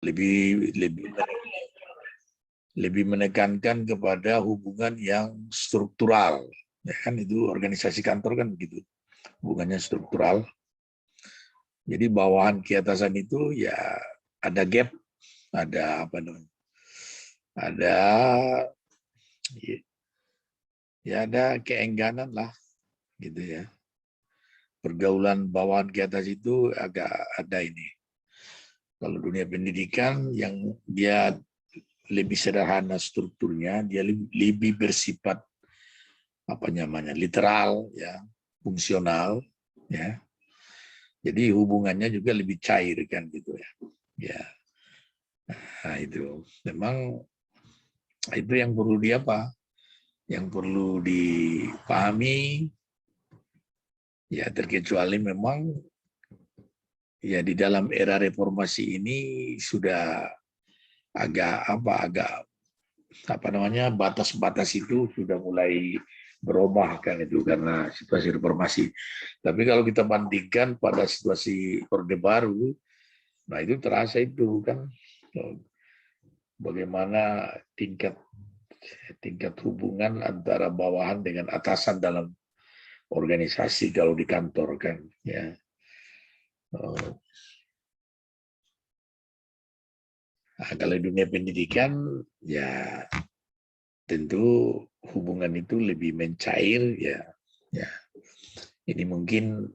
lebih lebih lebih menekankan kepada hubungan yang struktural, ya kan, itu organisasi kantor kan begitu, hubungannya struktural. Jadi bawahan ke atasan itu ya ada gap, ada apa namanya, ada ya ada keengganan lah gitu ya. Pergaulan bawahan ke atas itu agak ada ini. Kalau dunia pendidikan yang dia lebih sederhana strukturnya, dia lebih bersifat apa namanya literal ya, fungsional ya. Jadi hubungannya juga lebih cair kan gitu ya. Ya. Nah, itu memang itu yang perlu yang perlu dipahami ya, terkecuali memang ya di dalam era reformasi ini sudah agak apa namanya, batas-batas itu sudah mulai berubah kan itu karena situasi reformasi. Tapi kalau kita bandingkan pada situasi Orde Baru, nah itu terasa itu kan bagaimana tingkat hubungan antara bawahan dengan atasan dalam organisasi kalau di kantor kan ya. Nah, kalau dunia pendidikan ya tentu hubungan itu lebih mencair ya. Ya, ini mungkin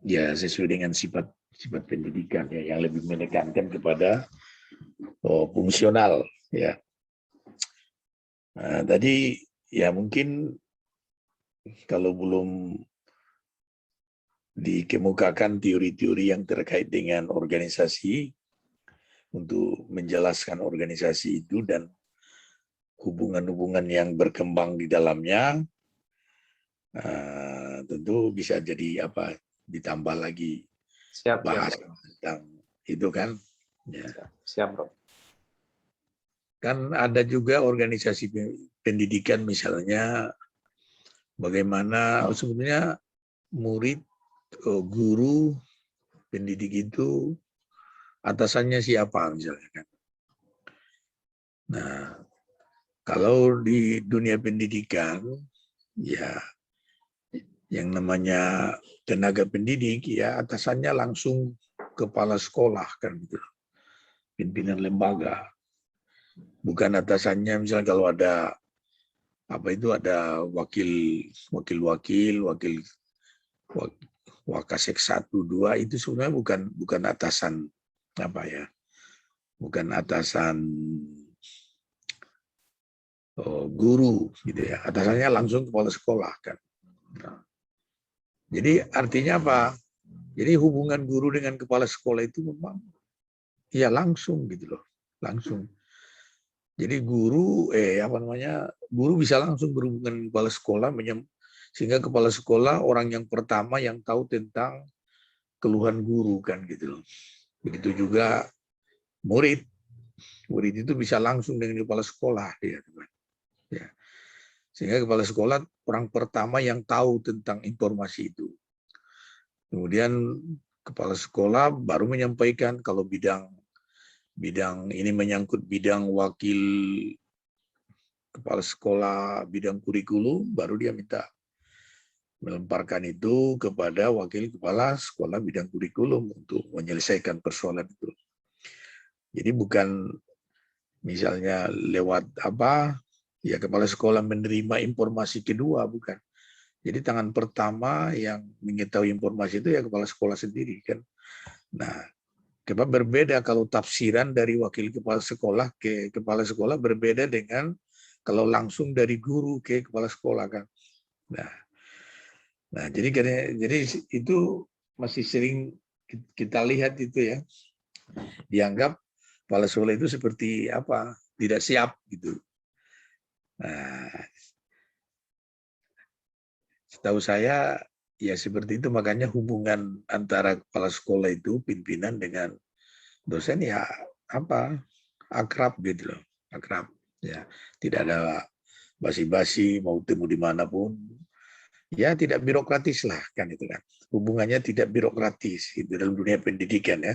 ya sesuai dengan sifat pendidikan ya yang lebih menekankan kepada fungsional ya. Nah, tadi ya mungkin kalau belum dikemukakan teori-teori yang terkait dengan organisasi untuk menjelaskan organisasi itu dan hubungan-hubungan yang berkembang di dalamnya, tentu bisa jadi apa, ditambah lagi bahas tentang itu kan ya. Siap bro. Kan ada juga organisasi pendidikan misalnya bagaimana sebetulnya murid, guru, pendidik itu atasannya siapa misalnya kan. Nah, kalau di dunia pendidikan ya yang namanya tenaga pendidik ya atasannya langsung kepala sekolah kan gitu, pimpinan lembaga. Bukan atasannya misalnya kalau ada apa itu ada wakil Wakasek 1, 2 itu sebenarnya bukan atasan apa ya, bukan atasan guru gitu ya, atasannya langsung kepala sekolah kan. Nah, jadi artinya apa? Jadi hubungan guru dengan kepala sekolah itu memang ya langsung gitu loh, langsung. Jadi guru guru bisa langsung berhubungan dengan kepala sekolah, sehingga kepala sekolah orang yang pertama yang tahu tentang keluhan guru kan gitu loh. Begitu juga murid itu bisa langsung dengan kepala sekolah dia. Ya. Sehingga kepala sekolah orang pertama yang tahu tentang informasi itu. Kemudian kepala sekolah baru menyampaikan kalau bidang ini menyangkut bidang wakil kepala sekolah bidang kurikulum, baru dia minta melemparkan itu kepada wakil kepala sekolah bidang kurikulum untuk menyelesaikan persoalan itu. Jadi bukan misalnya lewat apa ya kepala sekolah menerima informasi kedua, bukan. Jadi tangan pertama yang mengetahui informasi itu ya kepala sekolah sendiri kan. Nah, berbeda kalau tafsiran dari wakil kepala sekolah ke kepala sekolah berbeda dengan kalau langsung dari guru ke kepala sekolah kan. Nah jadi itu masih sering kita lihat itu ya, dianggap kepala sekolah itu seperti apa, tidak siap gitu. Nah, setahu saya ya seperti itu, makanya hubungan antara kepala sekolah itu pimpinan dengan dosen ya apa akrab gitu loh, akrab ya, tidak ada basi-basi, mau temu dimanapun ya, tidak birokratis lah kan itu kan, hubungannya tidak birokratis itu dalam dunia pendidikan ya.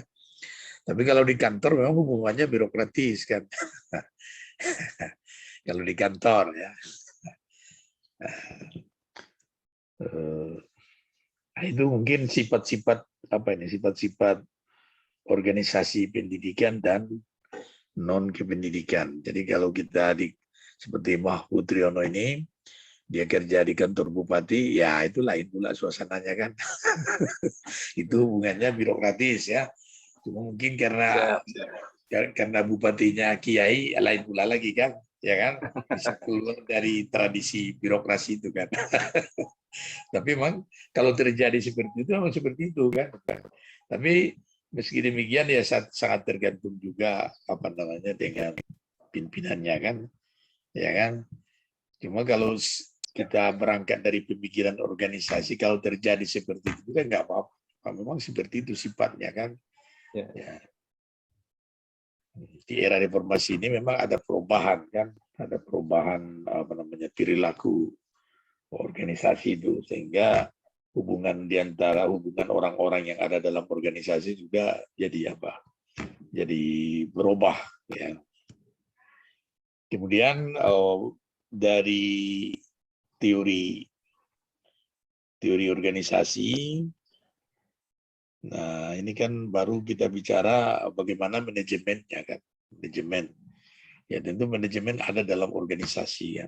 Tapi kalau di kantor memang hubungannya birokratis kan. Kalau di kantor ya. Nah, itu mungkin sifat-sifat apa ini? Sifat-sifat organisasi pendidikan dan non kependidikan. Jadi kalau kita seperti Mahfud Triono ini, dia kerja di kantor bupati, ya itu lain pula suasananya kan. Itu hubungannya birokratis ya. Cuma mungkin karena bupatinya kiai, ya lain pula lagi kan, ya kan, bisa keluar dari tradisi birokrasi itu kan. Tapi memang kalau terjadi seperti itu memang seperti itu kan. Tapi meski demikian ya sangat tergantung juga apa namanya dengan pimpinannya kan, ya kan. Cuma kalau kita berangkat dari pemikiran organisasi, kalau terjadi seperti itu kan nggak apa-apa. Memang seperti itu sifatnya kan. Ya. Di era reformasi ini memang ada perubahan kan, ada perubahan apa namanya perilaku organisasi itu, sehingga hubungan orang-orang yang ada dalam organisasi juga jadi apa? Jadi berubah ya. Kemudian dari teori organisasi, nah ini kan baru kita bicara bagaimana manajemennya kan, manajemen. Ya tentu manajemen ada dalam organisasi ya.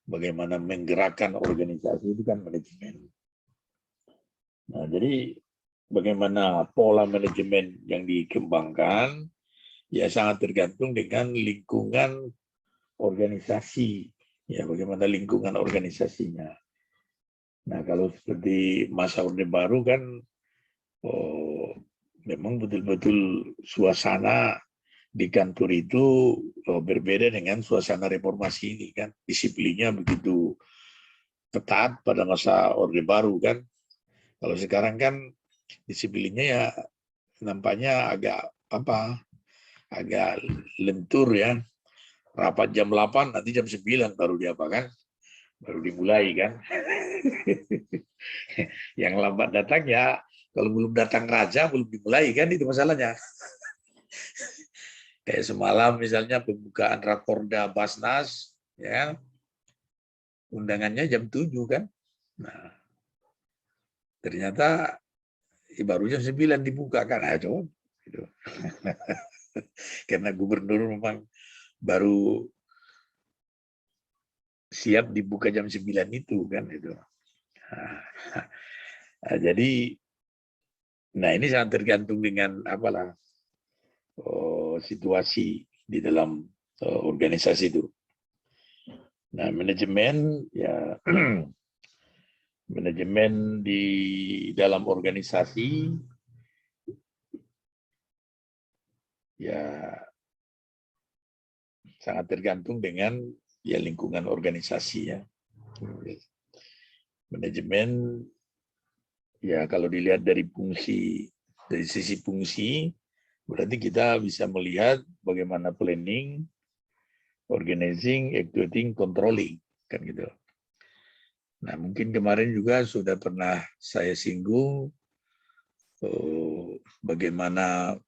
Bagaimana menggerakkan organisasi itu kan manajemen. Nah, jadi bagaimana pola manajemen yang dikembangkan ya sangat tergantung dengan lingkungan organisasi. Ya, bagaimana lingkungan organisasinya. Nah, kalau seperti masa Orde Baru kan memang betul-betul suasana di kantor itu berbeda dengan suasana reformasi ini kan. Disiplinnya begitu ketat pada masa Orde Baru kan. Kalau sekarang kan disiplinnya ya nampaknya agak lentur ya. Rapat jam 8 nanti jam 9 baru diapakan? Baru dimulai kan. Yang lambat datang ya kalau belum datang raja belum dimulai kan, itu masalahnya. Kayak semalam misalnya pembukaan Rakorda Basnas ya. Undangannya jam 7 kan. Nah, ternyata baru jam 9 dibuka kan. Coba gitu. Karena gubernur memang baru siap dibuka jam 9 itu kan itu. Nah, jadi ini sangat tergantung dengan apalah situasi di dalam organisasi itu. Nah, manajemen ya manajemen di dalam organisasi ya sangat tergantung dengan ya lingkungan organisasi ya. Manajemen ya kalau dilihat dari sisi fungsi berarti kita bisa melihat bagaimana planning, organizing, executing, controlling kan gitu. Nah, mungkin kemarin juga sudah pernah saya singgung bagaimana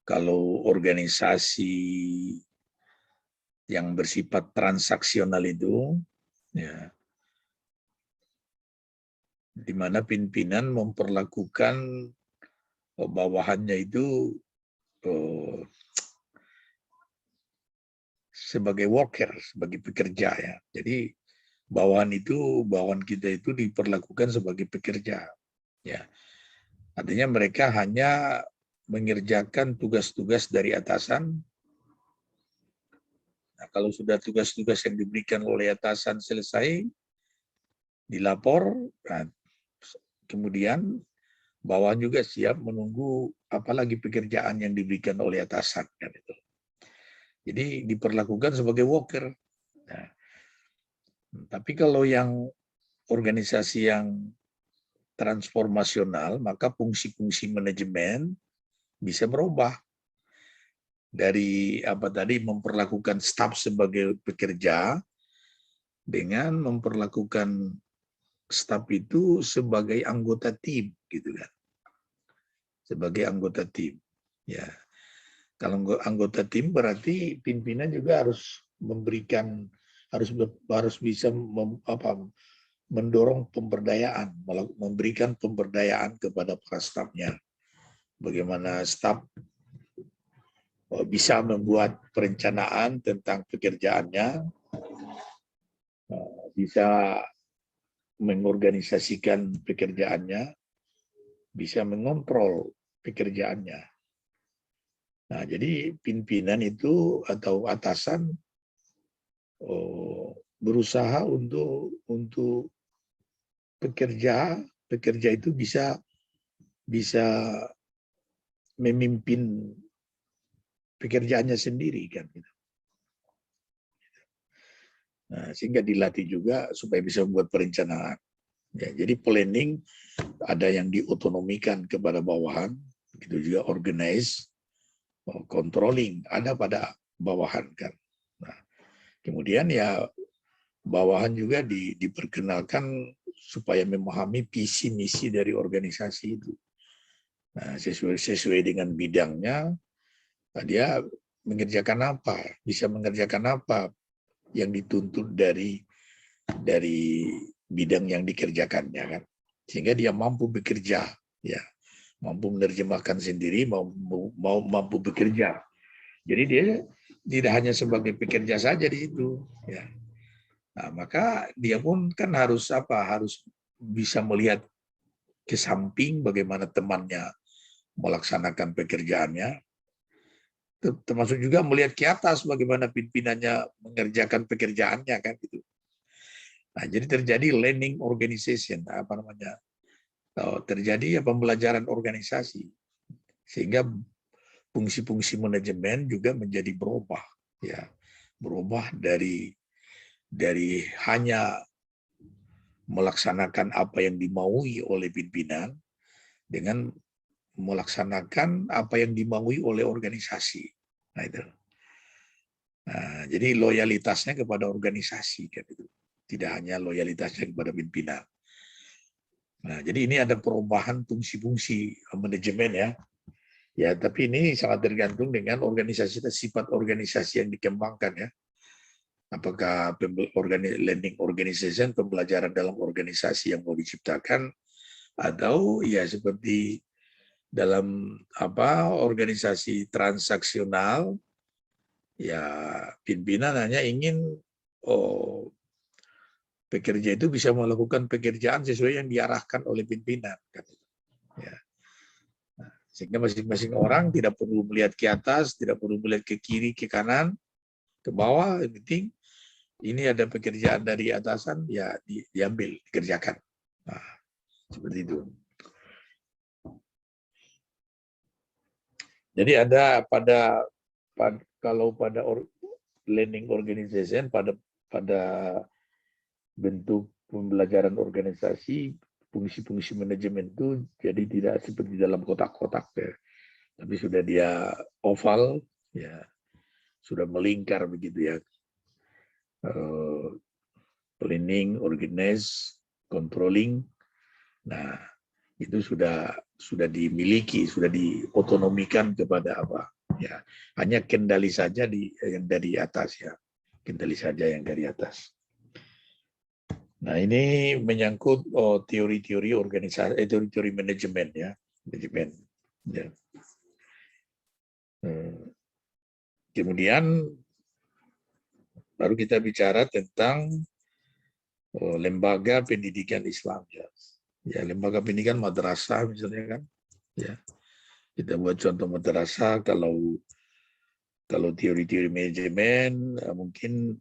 kalau organisasi yang bersifat transaksional itu ya, di mana pimpinan memperlakukan bawahannya itu sebagai worker, sebagai pekerja ya. Jadi bawahan kita itu diperlakukan sebagai pekerja ya. Artinya mereka hanya mengerjakan tugas-tugas dari atasan. Nah, kalau sudah tugas-tugas yang diberikan oleh atasan selesai, dilapor, nah, kemudian bawahan juga siap menunggu apalagi pekerjaan yang diberikan oleh atasan kan itu. Jadi diperlakukan sebagai worker. Nah, tapi kalau yang organisasi yang transformasional, maka fungsi-fungsi manajemen bisa berubah dari memperlakukan staf sebagai pekerja dengan memperlakukan staf itu sebagai anggota tim gitu kan. Sebagai anggota tim. Ya, kalau anggota tim berarti pimpinan juga harus memberikan, harus bisa mendorong pemberdayaan, memberikan pemberdayaan kepada para stafnya. Bagaimana staf bisa membuat perencanaan tentang pekerjaannya, bisa mengorganisasikan pekerjaannya, bisa mengontrol pekerjaannya. Nah, jadi pimpinan itu atau atasan berusaha untuk pekerja itu bisa memimpin pekerjaannya sendiri kan. Nah, sehingga dilatih juga supaya bisa membuat perencanaan. Ya, jadi planning ada yang diotonomikan kepada bawahan, begitu juga organize, controlling ada pada bawahan kan. Nah, kemudian ya bawahan juga diperkenalkan supaya memahami visi misi dari organisasi itu. Nah, sesuai dengan bidangnya, dia mengerjakan apa, bisa mengerjakan apa yang dituntut dari bidang yang dikerjakannya kan, sehingga dia mampu bekerja, ya, mampu menerjemahkan sendiri, mampu bekerja. Jadi dia tidak hanya sebagai pekerja saja di situ, ya. Nah, maka dia pun kan harus bisa melihat ke samping bagaimana temannya melaksanakan pekerjaannya, termasuk juga melihat ke atas bagaimana pimpinannya mengerjakan pekerjaannya kan gitu. Nah, jadi terjadi learning organization, terjadi pembelajaran organisasi, sehingga fungsi-fungsi manajemen juga menjadi berubah, ya, berubah dari hanya melaksanakan apa yang dimaui oleh pimpinan dengan melaksanakan apa yang dimaui oleh organisasi. Nah, itu. Nah, jadi loyalitasnya kepada organisasi kan itu. Tidak hanya loyalitasnya kepada pimpinan. Nah, jadi ini ada perubahan fungsi-fungsi manajemen ya. Ya, tapi ini sangat tergantung dengan organisasi, sifat organisasi yang dikembangkan ya. Apakah learning organization, pembelajaran dalam organisasi yang mau diciptakan, atau ya seperti dalam organisasi transaksional, ya pimpinan hanya ingin pekerja itu bisa melakukan pekerjaan sesuai yang diarahkan oleh pimpinan. Ya. Sehingga masing-masing orang tidak perlu melihat ke atas, tidak perlu melihat ke kiri, ke kanan, ke bawah. Yang penting ini ada pekerjaan dari atasan, ya diambil, dikerjakan. Nah, seperti itu. Jadi ada kalau pada learning organization, pada bentuk pembelajaran organisasi, fungsi-fungsi manajemen itu jadi tidak seperti dalam kotak-kotak ya, tapi sudah dia oval, ya sudah melingkar begitu ya. Planning, organize, controlling. Nah, itu sudah dimiliki, sudah diotonomikan kepada apa? Ya, hanya kendali saja yang dari atas ya. Kendali saja yang dari atas. Nah, ini menyangkut teori-teori organisasi, teori-teori manajemen ya, manajemen. Ya. Kemudian baru kita bicara tentang lembaga pendidikan Islam ya. Ya, lembaga pendidikan madrasah misalnya kan. Ya. Kita buat contoh madrasah, kalau teori-teori manajemen mungkin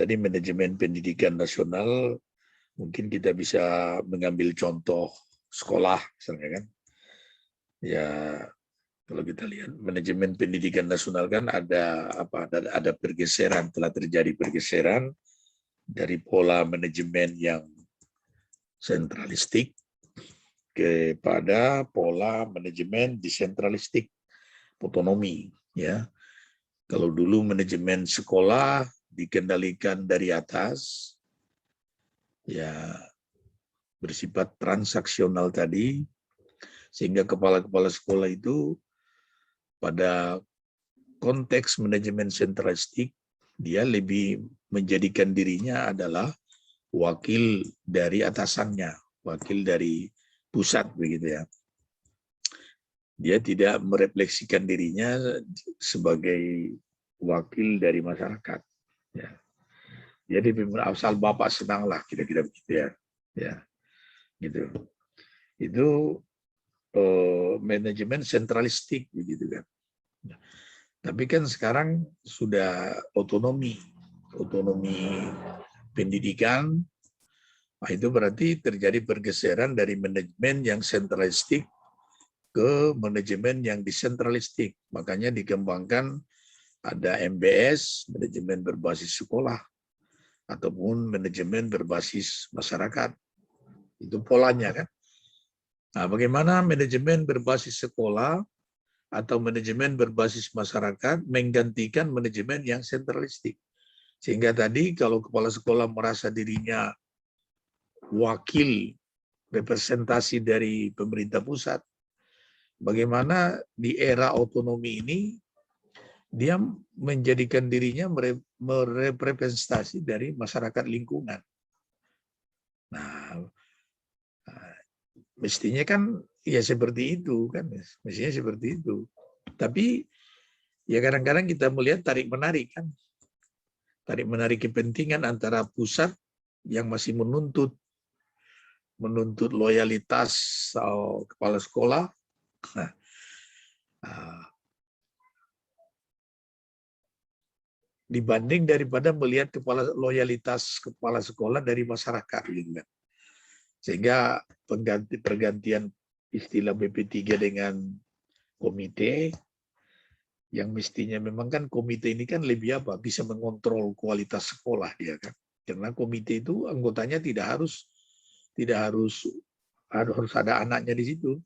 manajemen pendidikan nasional, mungkin kita bisa mengambil contoh sekolah misalnya kan. Ya, kalau kita lihat manajemen pendidikan nasional kan ada pergeseran, telah terjadi pergeseran dari pola manajemen yang sentralistik kepada pola manajemen desentralistik, otonomi ya. Kalau dulu manajemen sekolah dikendalikan dari atas, ya bersifat transaksional tadi, Sehingga kepala-kepala sekolah itu pada konteks manajemen sentralistik, dia lebih menjadikan dirinya adalah wakil dari atasannya, wakil dari pusat begitu ya. Dia tidak merefleksikan dirinya sebagai wakil dari masyarakat. Ya. Jadi asal bapak senanglah kira-kira begitu ya. Ya, gitu. Itu manajemen sentralistik begitu kan. Tapi kan sekarang sudah otonomi pendidikan. Nah, itu berarti terjadi pergeseran dari manajemen yang sentralistik ke manajemen yang desentralistik. Makanya dikembangkan ada MBS, manajemen berbasis sekolah, ataupun manajemen berbasis masyarakat. Itu polanya kan. Nah, bagaimana manajemen berbasis sekolah atau manajemen berbasis masyarakat menggantikan manajemen yang sentralistik. Sehingga tadi kalau kepala sekolah merasa dirinya wakil representasi dari pemerintah pusat, bagaimana di era otonomi ini dia menjadikan dirinya merepresentasi dari masyarakat lingkungan. Nah, mestinya kan ya seperti itu kan, mestinya seperti itu. Tapi ya kadang-kadang kita melihat tarik-menarik kan, tarik-menarik kepentingan antara pusat yang masih menuntut loyalitas kepala sekolah. Nah, dibanding daripada melihat loyalitas kepala sekolah dari masyarakat gitu kan. Sehingga pergantian istilah BP3 dengan komite, yang mestinya memang kan komite ini kan lebih apa, bisa mengontrol kualitas sekolah dia kan. Karena komite itu anggotanya tidak harus ada anaknya di situ.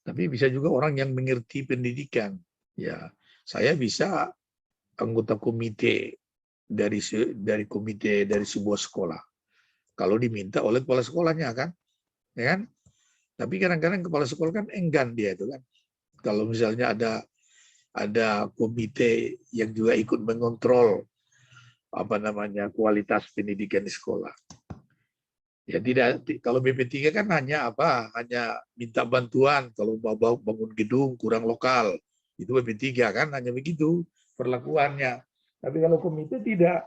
Tapi bisa juga orang yang mengerti pendidikan. Ya, saya bisa anggota komite dari sebuah sekolah. Kalau diminta oleh kepala sekolahnya kan, ya kan? Tapi kadang-kadang kepala sekolah kan enggan dia itu kan. Kalau misalnya ada komite yang juga ikut mengontrol kualitas pendidikan di sekolah. Ya tidak, kalau BP3 kan hanya minta bantuan kalau mau bangun gedung kurang lokal. Itu BP3 kan hanya begitu perlakuannya. Tapi kalau komite tidak.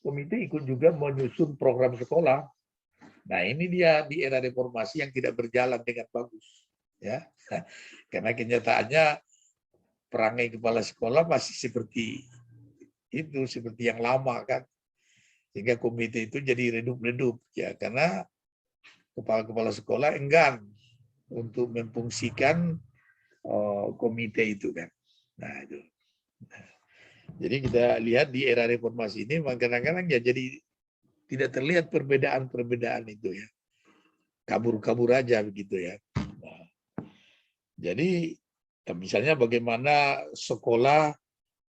Komite ikut juga menyusun program sekolah. Nah, ini dia di era reformasi yang tidak berjalan dengan bagus, ya. Karena kenyataannya perangai kepala sekolah masih seperti itu, seperti yang lama kan. Sehingga komite itu jadi redup-redup ya, karena kepala-kepala sekolah enggan untuk memfungsikan komite itu kan. Nah, itu. Jadi kita lihat di era reformasi ini kadang-kadang ya jadi tidak terlihat perbedaan-perbedaan itu ya. Kabur-kabur aja begitu ya. Nah, jadi misalnya bagaimana sekolah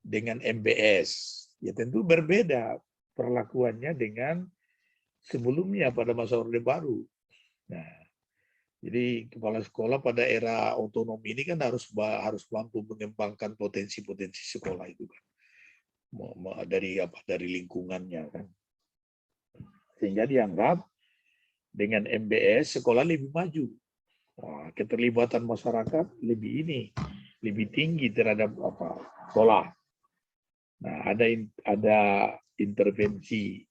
dengan MBS. Ya tentu berbeda perlakuannya dengan sebelumnya pada masa Orde Baru. Nah, jadi kepala sekolah pada era otonomi ini kan harus mampu mengembangkan potensi-potensi sekolah itu kan. Dari lingkungannya kan. Sehingga dianggap dengan MBS sekolah lebih maju. Wah, keterlibatan masyarakat lebih tinggi terhadap sekolah. Nah, ada intervensi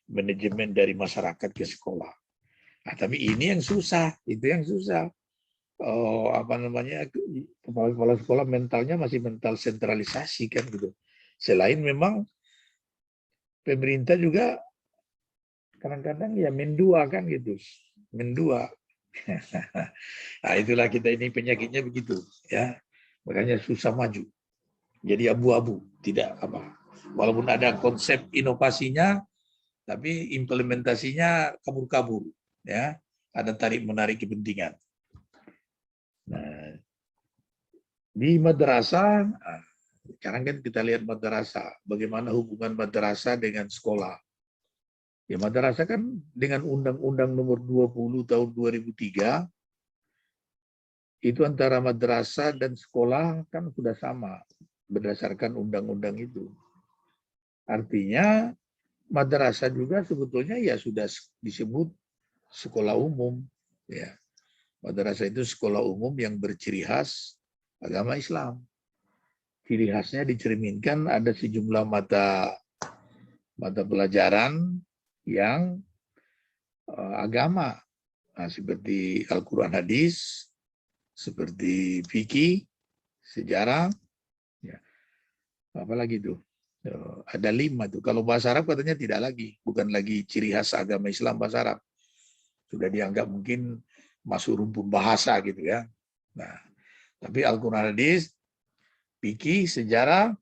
manajemen dari masyarakat ke sekolah. Nah, tapi ini yang susah, itu yang susah. Kepala sekolah mentalnya masih mental sentralisasi kan gitu. Selain memang pemerintah juga kadang-kadang ya mendua kan gitu, mendua. Nah, itulah kita ini penyakitnya begitu ya, makanya susah maju, jadi abu-abu, tidak apa. Walaupun ada konsep inovasinya, tapi implementasinya kabur-kabur ya, ada tarik menarik kepentingan. Nah, di madrasah, sekarang kan kita lihat madrasah, bagaimana hubungan madrasah dengan sekolah. Ya, madrasah kan dengan Undang-Undang Nomor 20 Tahun 2003 itu antara madrasah dan sekolah kan sudah sama berdasarkan undang-undang itu. Artinya madrasah juga sebetulnya ya sudah disebut sekolah umum, ya. Madrasah itu sekolah umum yang berciri khas agama Islam. Ciri khasnya dicerminkan ada sejumlah mata pelajaran yang agama, nah, seperti Al-Quran Hadis, seperti fikih, sejarah, ya. Apalagi itu? Ada 5 tuh. Kalau bahasa Arab katanya tidak lagi, bukan lagi ciri khas agama Islam bahasa Arab. Sudah dianggap mungkin masuk rumpun bahasa gitu ya. Nah, tapi Al-Quran Hadis, fikih, sejarah,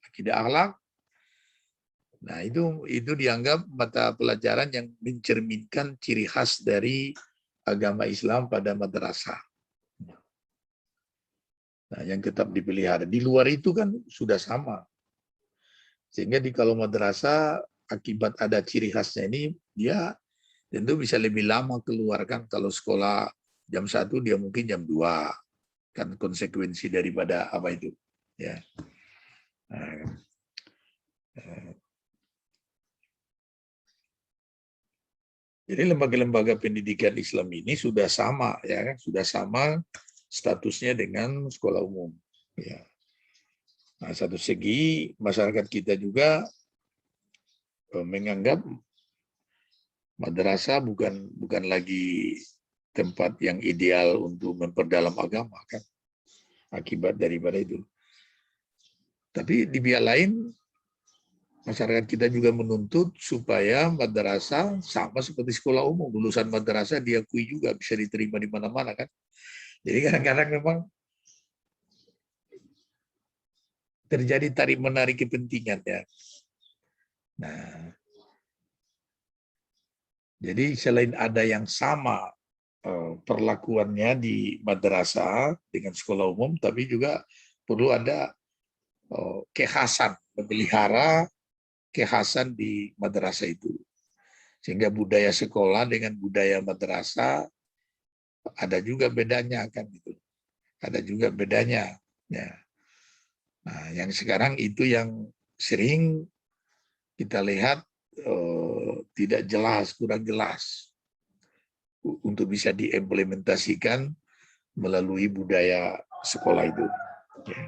akidah akhlak, nah itu dianggap mata pelajaran yang mencerminkan ciri khas dari agama Islam pada madrasah. Nah, yang tetap dipelihara. Di luar itu kan sudah sama. Sehingga kalau madrasah akibat ada ciri khasnya ini, dia tentu bisa lebih lama keluarkan. Kalau sekolah jam 1, dia mungkin jam 2. Kan konsekuensi daripada apa itu. Ya. Nah, jadi lembaga-lembaga pendidikan Islam ini sudah sama, ya kan? Sudah sama statusnya dengan sekolah umum. Ya. Nah, satu segi masyarakat kita juga menganggap madrasah bukan lagi tempat yang ideal untuk memperdalam agama, kan? Akibat daripada itu. Tapi di pihak lain, masyarakat kita juga menuntut supaya madrasah sama seperti sekolah umum. Lulusan madrasah diakui juga bisa diterima di mana-mana, kan. Jadi kadang-kadang memang terjadi tarik-menarik kepentingan, ya. Nah, jadi selain ada yang sama perlakuannya di madrasah dengan sekolah umum, tapi juga perlu ada kekhasan, memelihara kekhasan di madrasah itu. Sehingga budaya sekolah dengan budaya madrasah ada juga bedanya, kan gitu. Ada juga bedanya. Ya. Nah, yang sekarang itu yang sering kita lihat tidak jelas, kurang jelas untuk bisa diimplementasikan melalui budaya sekolah itu. Ya.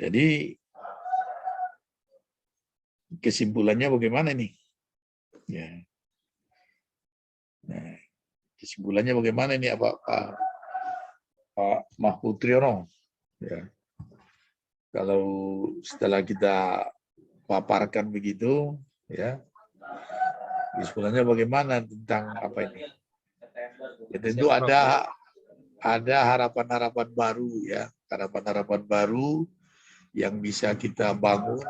Jadi kesimpulannya bagaimana nih? Ya. Nah, kesimpulannya bagaimana nih Pak Mahfud Triono? Ya. Kalau setelah kita paparkan begitu, ya, kesimpulannya bagaimana tentang apa ini? Ya, tentu ada harapan-harapan baru, ya, harapan-harapan baru yang bisa kita bangun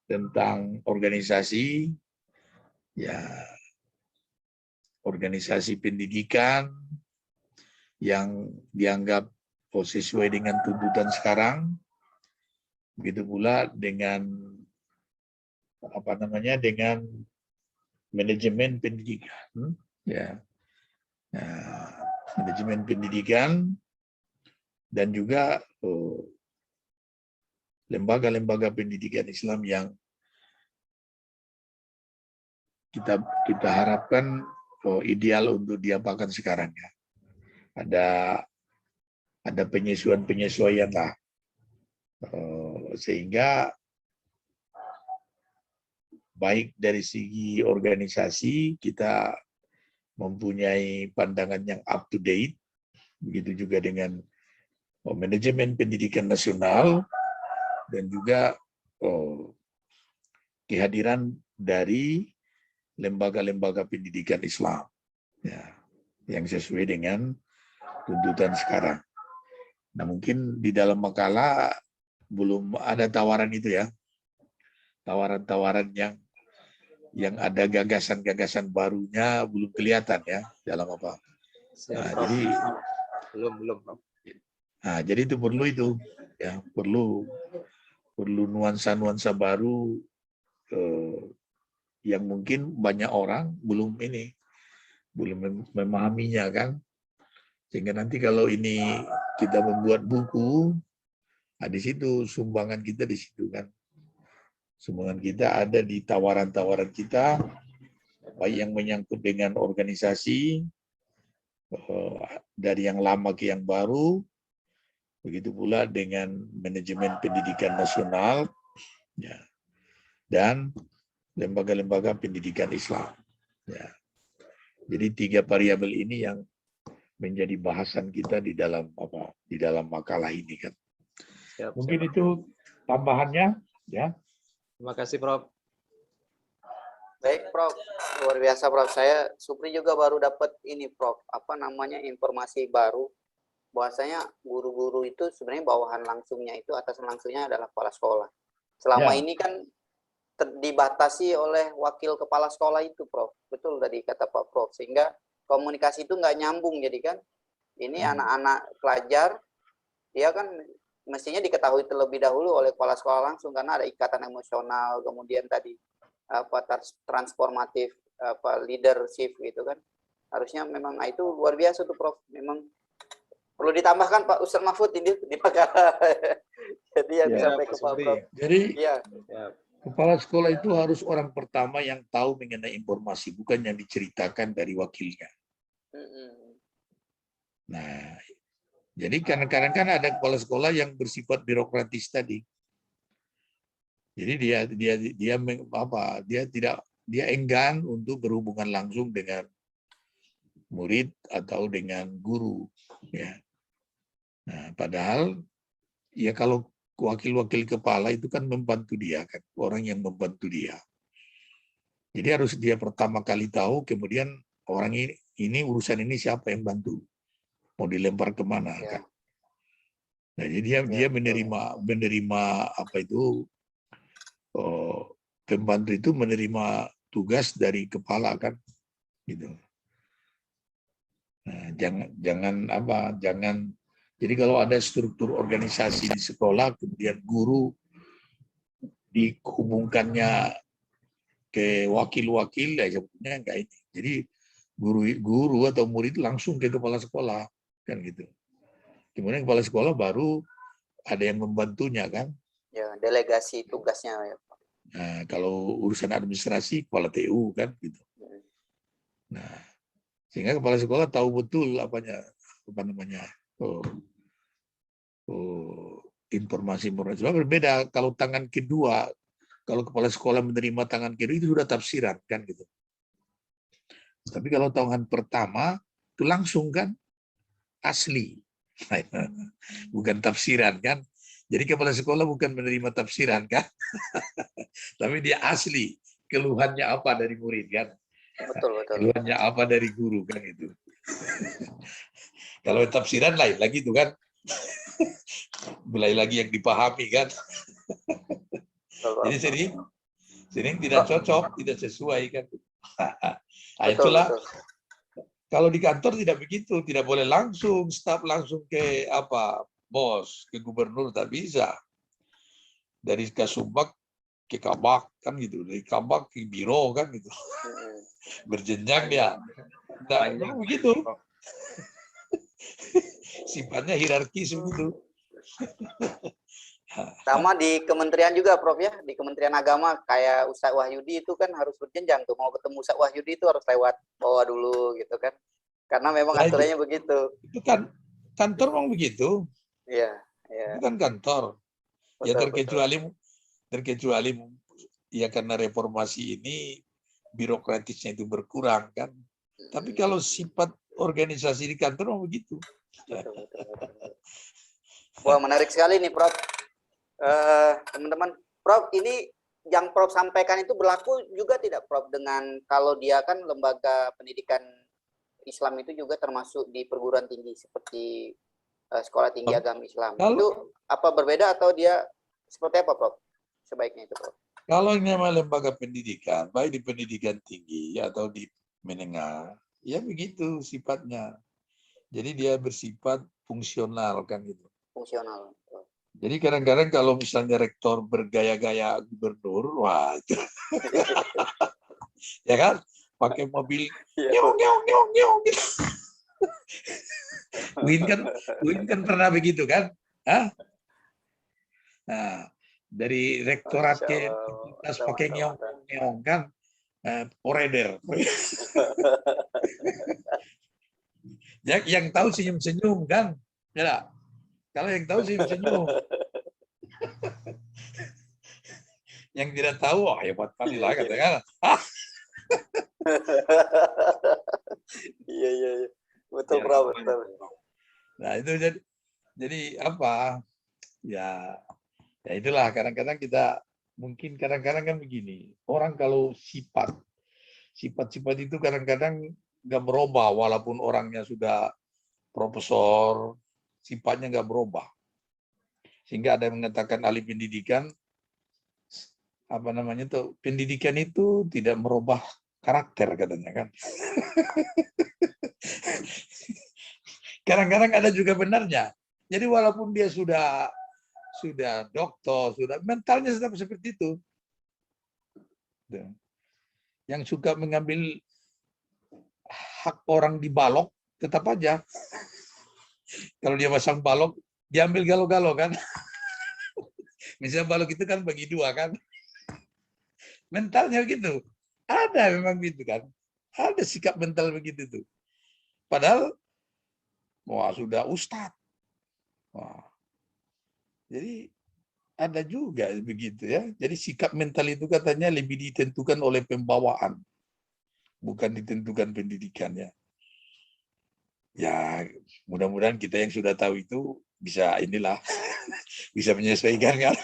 tentang organisasi, ya, organisasi pendidikan yang dianggap sesuai dengan tuntutan sekarang, begitu pula dengan dengan manajemen pendidikan, ya, nah, manajemen pendidikan dan juga lembaga-lembaga pendidikan Islam yang kita harapkan ideal untuk diapakan sekarang, ya. Ada penyesuaian lah, sehingga baik dari segi organisasi kita mempunyai pandangan yang up to date, begitu juga dengan manajemen pendidikan nasional dan juga kehadiran dari lembaga-lembaga pendidikan Islam, ya, yang sesuai dengan tuntutan sekarang. Nah, mungkin di dalam makalah belum ada tawaran itu, ya, tawaran-tawaran yang ada gagasan-gagasan barunya belum kelihatan, ya, dalam apa. Nah, belum. Nah, jadi itu perlu ya, perlu nuansa-nuansa baru yang mungkin banyak orang belum memahaminya kan. Sehingga nanti kalau ini kita membuat buku, di situ sumbangan kita di situ kan. Sumbangan kita ada di tawaran-tawaran kita, baik yang menyangkut dengan organisasi, dari yang lama ke yang baru, begitu pula dengan manajemen pendidikan nasional, ya, dan lembaga-lembaga pendidikan Islam. Ya. Jadi 3 variabel ini yang menjadi bahasan kita di dalam makalah ini kan. Siap, Mungkin siap. itu tambahannya, ya. Terima kasih, Prof. Baik, Prof. Luar biasa, Prof. Supri juga baru dapat ini, Prof. Informasi baru. Bahwasanya guru-guru itu sebenarnya bawahan langsungnya itu, atasan langsungnya adalah kepala sekolah. Selama ini kan dibatasi oleh wakil kepala sekolah itu, Prof. Betul tadi kata Pak Prof. Sehingga komunikasi itu nggak nyambung, jadi kan ini anak-anak pelajar, dia kan mestinya diketahui terlebih dahulu oleh kepala sekolah langsung, karena ada ikatan emosional, kemudian tadi transformatif, leadership gitu kan. Harusnya memang itu luar biasa tuh, Prof. Memang perlu ditambahkan Pak Ustaz Mahfud ini di makalah. Jadi yang disampaikan ke Pak Prof. Jadi ya. Kepala sekolah itu harus orang pertama yang tahu mengenai informasi, bukan yang diceritakan dari wakilnya. Nah, jadi kadang-kadang kan ada kepala sekolah yang bersifat birokratis tadi. Jadi dia enggan untuk berhubungan langsung dengan murid atau dengan guru, ya. Nah, padahal ya kalau wakil-wakil kepala itu kan membantu dia kan, orang yang membantu dia. Jadi harus dia pertama kali tahu, kemudian orang ini urusan ini siapa yang bantu, mau dilempar kemana kan. Nah, jadi dia menerima apa itu, pembantu itu menerima tugas dari kepala kan, gitu. Nah, jangan. Jadi kalau ada struktur organisasi di sekolah, kemudian guru dihubungkannya ke wakil-wakil, ya sebetulnya enggak ini. Jadi guru atau murid langsung ke kepala sekolah, kan gitu. Kemudian kepala sekolah baru ada yang membantunya kan. Ya, delegasi tugasnya ya, Pak. Nah, kalau urusan administrasi kepala TU kan gitu. Nah, sehingga kepala sekolah tahu betul informasi-informasi. Berbeda kalau tangan kedua, kalau kepala sekolah menerima tangan kiri itu sudah tafsiran kan gitu. Tapi kalau tangan pertama itu langsung kan asli, bukan tafsiran kan. Jadi kepala sekolah bukan menerima tafsiran kan, tapi dia asli keluhannya apa dari murid kan. Betul. Keluhannya apa dari guru kan itu. Kalau tafsiran lain lagi itu kan. Mulai lagi yang dipahami kan. Jadi sering tidak cocok, tidak sesuai kan. Itulah. Kalau di kantor tidak begitu, tidak boleh langsung staf langsung ke bos, ke gubernur, tak bisa. Dari Kasubag ke Kabak kan gitu, dari Kabak ke biro kan gitu. Berjenjang ya. Nah, begitu. Sifatnya hierarkis begitu. Sama di kementerian juga, Prof ya. Di Kementerian Agama kayak Ustaz Wahyudi itu kan harus berjenjang tuh. Mau ketemu Ustaz Wahyudi itu harus lewat bawah dulu gitu kan. Karena memang aturannya begitu. Itu kan kantor memang begitu. Iya. Itu kan kantor. Ya terkecuali ya karena reformasi ini birokratisnya itu berkurang kan. Tapi kalau sifat organisasi di kantor memang begitu. Betul. Wah, menarik sekali nih, Prof. Teman-teman, Prof, ini yang Prof sampaikan itu berlaku juga tidak, Prof, dengan kalau dia kan lembaga pendidikan Islam itu juga termasuk di perguruan tinggi seperti sekolah tinggi agama Islam. Itu apa berbeda atau dia seperti apa, Prof? Sebaiknya itu, Prof. Kalau ini namanya lembaga pendidikan, baik di pendidikan tinggi atau di menengah, ya begitu sifatnya. Jadi dia bersifat fungsional kan gitu. Fungsional. Jadi kadang-kadang kalau misalnya rektor bergaya-gaya gubernur, wah itu Ya kan? Pakai mobil Iya. nyong nyong nyong nyong gitu. Win kan pernah begitu kan? Hah? Nah, dari rektorat Masya ke Allah. fakultas Mantap, pakai mantap, nyong mantap. nyong kan? Oreder. Yang tahu senyum-senyum kan? Ya tak? Kalau yang tahu senyum-senyum, yang tidak tahu, wah hebat kali Iya, lah iya. katakan. Iya, iya, iya. Betul, Ya, Prof. Betul. nah itu jadi apa? Ya, ya itulah kadang-kadang kita mungkin kadang-kadang kan begini. Orang kalau sifat-sifat itu kadang-kadang nggak berubah walaupun orangnya sudah profesor, sifatnya nggak berubah. Sehingga ada yang mengatakan ahli pendidikan, apa namanya tuh, pendidikan itu tidak merubah karakter katanya kan. Kadang-kadang ada juga benarnya. Jadi walaupun dia sudah doktor, sudah mentalnya tetap seperti itu. Yang suka mengambil hak orang di balok, tetap aja. Kalau dia pasang balok, diambil galo-galo kan. Misalnya balok itu kan bagi dua kan. Mentalnya begitu. Ada memang gitu kan. Ada sikap mental begitu tuh. Padahal wah sudah ustadz. Wah. Jadi ada juga begitu ya. Jadi sikap mental itu katanya lebih ditentukan oleh pembawaan, bukan ditentukan pendidikannya. Ya, mudah-mudahan kita yang sudah tahu itu bisa inilah bisa menyesuaikan kan.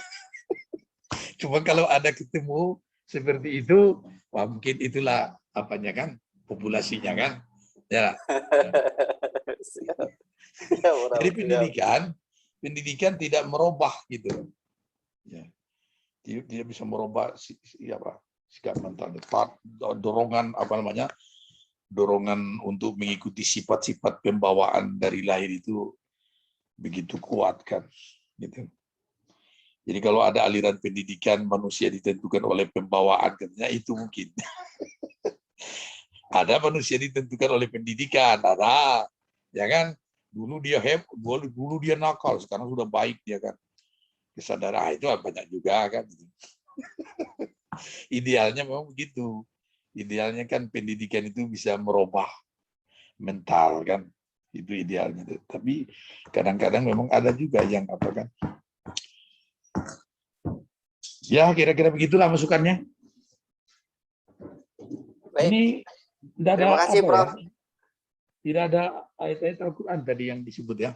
Cuma kalau ada ketemu seperti itu, wah mungkin itulah apanya kan, populasinya kan. Ya. Siap. Siap, Prof. Jadi Siap. pendidikan tidak merubah gitu. Ya. Tidak bisa merubah sikap mental, dorongan apa namanya, dorongan untuk mengikuti sifat-sifat pembawaan dari lahir itu begitu kuat kan, gitu. Jadi kalau ada aliran pendidikan manusia ditentukan oleh pembawaan, katanya itu mungkin. Ada manusia ditentukan oleh pendidikan, ada, ya kan? Dulu dia dulu dia nakal, sekarang sudah baik dia kan. Kesadaran itu banyak juga kan. Idealnya memang begitu. Idealnya kan pendidikan itu bisa merubah mental kan. Itu idealnya. Tapi kadang-kadang memang ada juga yang apa kan. Ya kira-kira begitulah masukannya. Baik. Ini tidak ada Terima kasih, apa Prof. ya? Tidak ada ayat-ayat Al-Quran tadi yang disebut ya.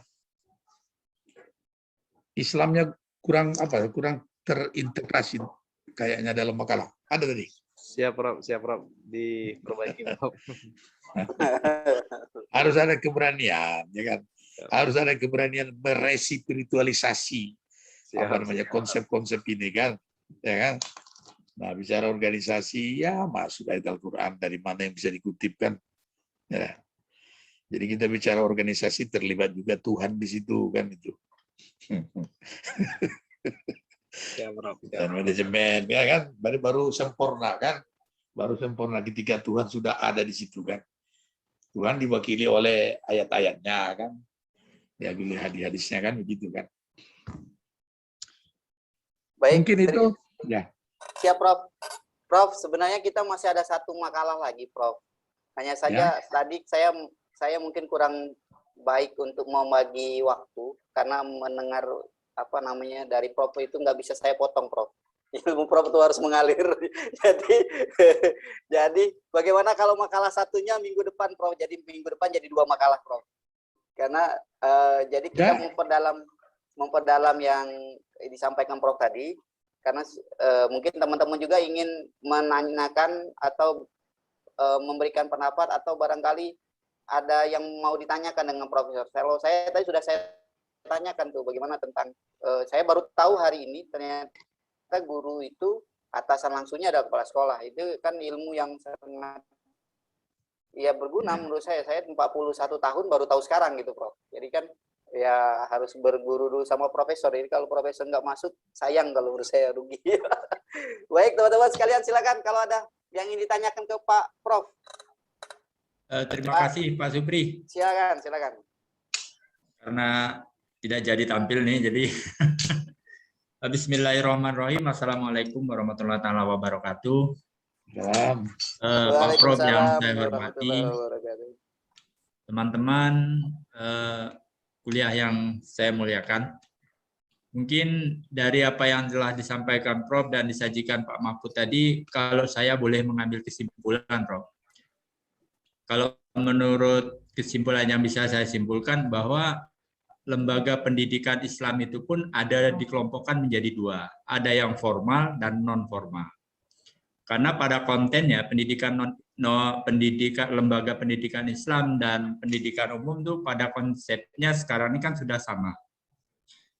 Islamnya kurang apa? Kurang terintegrasi kayaknya dalam makalah. Ada tadi. Siap, Prof. Diperbaiki, Prof. Harus ada keberanian, ya kan? Harus ada keberanian merespiritualisasi apa namanya konsep-konsep ini kan, ya kan? Nah, bicara organisasi ya masuk ayat Al-Quran dari mana yang bisa dikutip kan, ya. Jadi kita bicara organisasi terlibat juga Tuhan di situ kan itu. Siap, Prof. Dan manajemen ya kan baru sempurna kan, baru sempurna ketika Tuhan sudah ada di situ kan. Tuhan diwakili oleh ayat-ayatnya kan, ya pilih hadis-hadisnya kan begitu kan. Baik. Mungkin itu ya. Siap, Prof. Prof, sebenarnya kita masih ada satu makalah lagi, Prof. Hanya saja tadi saya mungkin kurang baik untuk membagi waktu karena mendengar apa namanya dari Prof itu nggak bisa saya potong, Prof. Ilmu Prof itu harus mengalir. jadi bagaimana kalau makalah satunya minggu depan, Prof? Jadi minggu depan jadi 2 makalah, Prof. Karena jadi kita memperdalam yang disampaikan Prof tadi. Karena mungkin teman-teman juga ingin menanyakan atau memberikan pendapat atau barangkali ada yang mau ditanyakan dengan Profesor. Kalau saya tadi sudah saya tanyakan tuh bagaimana tentang saya baru tahu hari ini ternyata guru itu atasan langsungnya adalah kepala sekolah. Itu kan ilmu yang sangat ya berguna menurut saya. Saya 41 tahun baru tahu sekarang gitu, Prof. Jadi kan ya harus berguru dulu sama profesor. Jadi kalau profesor nggak masuk, sayang kalau menurut saya rugi. Baik teman-teman sekalian, silakan kalau ada yang ingin ditanyakan ke Pak Prof. Terima kasih Pak Supri. Silakan. Karena tidak jadi tampil nih, jadi Bismillahirrahmanirrahim. Assalamualaikum warahmatullahi wabarakatuh. Salam. Pak Prof yang saya Waalaikumsalam hormati, warahmatullahi wabarakatuh. teman-teman kuliah yang saya muliakan. Mungkin dari apa yang telah disampaikan Prof dan disajikan Pak Mahfud tadi, kalau saya boleh mengambil kesimpulan, Prof. Kalau menurut kesimpulan yang bisa saya simpulkan bahwa lembaga pendidikan Islam itu pun ada dikelompokkan menjadi dua, ada yang formal dan non formal. Karena pada kontennya pendidikan lembaga pendidikan Islam dan pendidikan umum itu pada konsepnya sekarang ini kan sudah sama.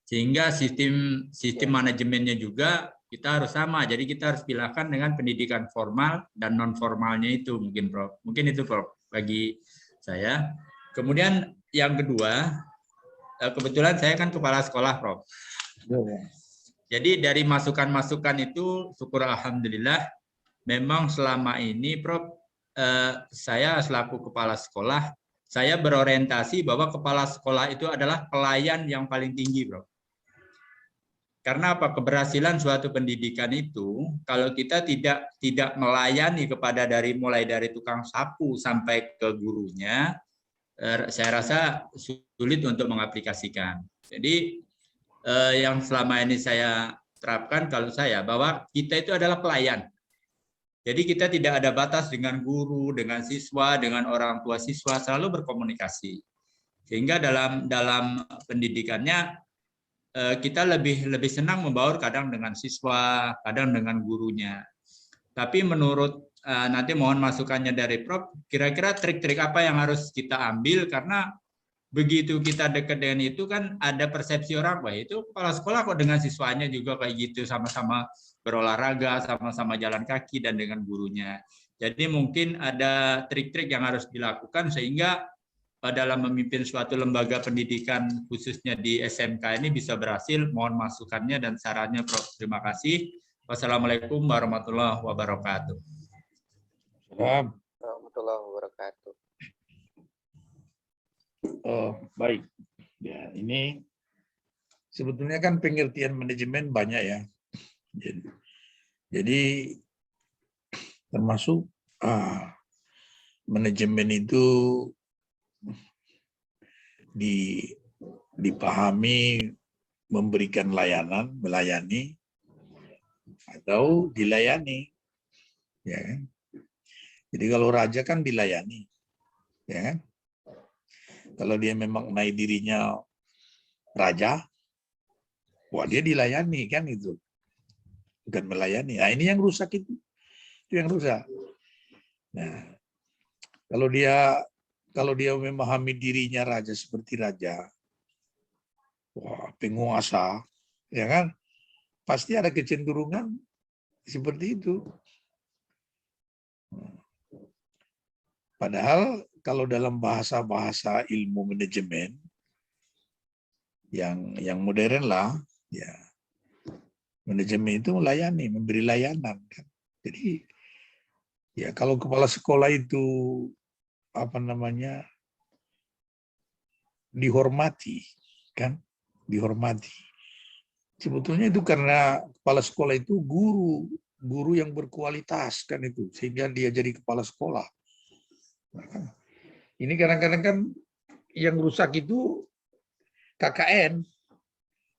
Sehingga sistem manajemennya juga kita harus sama. Jadi kita harus pilihkan dengan pendidikan formal dan non formalnya itu mungkin Prof. Mungkin itu Prof bagi saya. Kemudian yang kedua, kebetulan saya kan kepala sekolah Prof. Jadi dari masukan-masukan itu syukur alhamdulillah memang selama ini Prof saya selaku kepala sekolah saya berorientasi bahwa kepala sekolah itu adalah pelayan yang paling tinggi Prof. Karena apa? Keberhasilan suatu pendidikan itu kalau kita tidak melayani kepada mulai dari tukang sapu sampai ke gurunya, saya rasa sulit untuk mengaplikasikan. Jadi yang selama ini saya terapkan kalau saya bahwa kita itu adalah pelayan. Jadi kita tidak ada batas dengan guru, dengan siswa, dengan orang tua siswa, selalu berkomunikasi. Sehingga dalam pendidikannya kita lebih senang membaur kadang dengan siswa, kadang dengan gurunya. Tapi menurut nanti mohon masukannya dari Prof, kira-kira trik-trik apa yang harus kita ambil karena begitu kita dekat dengan itu kan ada persepsi orang, wah itu kepala sekolah kok dengan siswanya juga kayak gitu, sama-sama berolahraga, sama-sama jalan kaki dan dengan gurunya. Jadi mungkin ada trik-trik yang harus dilakukan sehingga dalam memimpin suatu lembaga pendidikan khususnya di SMK ini bisa berhasil. Mohon masukannya dan sarannya Prof. Terima kasih. Wassalamualaikum warahmatullahi wabarakatuh. Salam. Warahmatullahi wabarakatuh. Baik. Ya, ini sebetulnya kan pengertian manajemen banyak ya. Jadi termasuk manajemen itu dipahami memberikan layanan, melayani, atau dilayani. Ya kan? Jadi kalau raja kan dilayani. Ya kan? Kalau dia memang naik dirinya raja, wah dia dilayani kan itu. Bukan melayani. Nah ini yang rusak itu. Itu yang rusak. Nah, kalau dia memahami dirinya raja seperti raja, wah, penguasa, ya kan? Pasti ada kecenderungan seperti itu. Padahal kalau dalam bahasa ilmu manajemen yang modern lah, ya manajemen itu melayani, memberi layanan kan. Jadi ya kalau kepala sekolah itu dihormati kan, dihormati. Sebetulnya itu karena kepala sekolah itu guru yang berkualitas kan itu, sehingga dia jadi kepala sekolah. Nah, ini kadang-kadang kan yang rusak itu KKN,